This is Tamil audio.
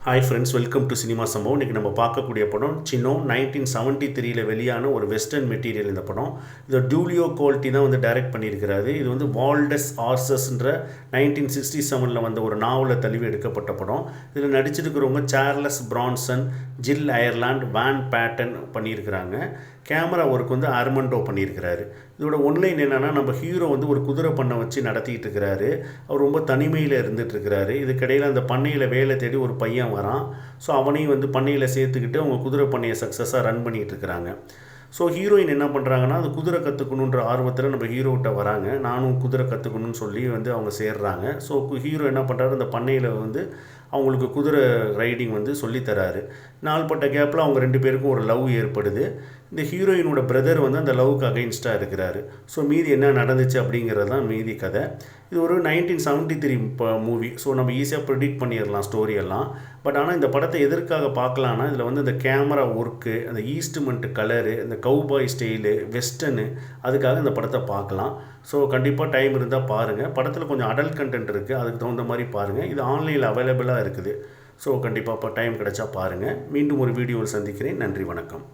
Hi friends, welcome to cinema சம்பவம். இன்றைக்கி நம்ம பார்க்கக்கூடிய படம் சின்னோ 1973 வெளியான ஒரு வெஸ்டர்ன் மெட்டீரியல். இந்த படம் இது டூலியோ குவாலிட்டி தான் டைரக்ட் பண்ணியிருக்கிறாரு. இது வால்டஸ் ஆர்சஸ்ன்ற 1967 வந்த ஒரு நாவலை தழுவி எடுக்கப்பட்ட படம். இதில் நடிச்சிருக்கிறவங்க சார்லஸ் பிரான்சன், ஜில் அயர்லாண்ட், வான் பேட்டன் பண்ணியிருக்கிறாங்க. கேமரா ஒர்க் ஆர்மண்டோ பண்ணியிருக்கிறாரு. இதோட ஒன்லைன் என்னென்னா, நம்ம ஹீரோ ஒரு குதிரை பண்ணை வச்சு நடத்திட்டு இருக்கிறாரு. அவர் ரொம்ப தனிமையில் இருந்துகிட்ருக்கிறாரு. இதுக்கிடையில் அந்த பண்ணையில் வேலை தேடி ஒரு பையன் வரான். ஸோ அவனையும் பண்ணையில் சேர்த்துக்கிட்டு அவங்க குதிரை பண்ணையை சக்ஸஸாக ரன் பண்ணிகிட்ருக்கிறாங்க. ஸோ ஹீரோயின் என்ன பண்ணுறாங்கன்னா, அந்த குதிரை கற்றுக்கணுன்ற ஆர்வத்தில் நம்ம ஹீரோகிட்ட வராங்க. நானும் குதிரை கற்றுக்கணும்னு சொல்லி அவங்க சேர்றாங்க. ஸோ ஹீரோ என்ன பண்ணுறாரு, அந்த பண்ணையில் அவங்களுக்கு குதிரை ரைடிங் சொல்லித்தராரு. நாள்பட்ட கேப்பில் அவங்க 2 பேருக்கும் ஒரு லவ் ஏற்படுது. இந்த ஹீரோயினோட பிரதர் அந்த லவ்வுக்கு அகைன்ஸ்டாக இருக்கிறாரு. ஸோ மீதி என்ன நடந்துச்சு அப்படிங்கிறது தான் மீதி கதை. இது ஒரு 1973 மூவி. ஸோ நம்ம ஈஸியாக ப்ரிடிக்ட் பண்ணிடலாம் ஸ்டோரியெல்லாம். பட் ஆனால் இந்த படத்தை எதற்காக பார்க்கலான்னா, இதில் இந்த கேமரா ஒர்க்கு, அந்த ஈஸ்ட்மெண்ட்டு கலரு, இந்த கவுபாய் ஸ்டைலு, வெஸ்டர்னு, அதுக்காக இந்த படத்தை பார்க்கலாம். ஸோ கண்டிப்பாக டைம் இருந்தால் பாருங்கள். படத்தில் கொஞ்சம் அடல்ட் கண்டென்ட் இருக்குது, அதுக்கு தகுந்த மாதிரி பாருங்கள். இது ஆன்லைனில் அவைலபிளாக இருக்குது. ஸோ கண்டிப்பாக இப்போ டைம் கிடைச்சா பாருங்கள். மீண்டும் ஒரு வீடியோவில் சந்திக்கிறேன். நன்றி, வணக்கம்.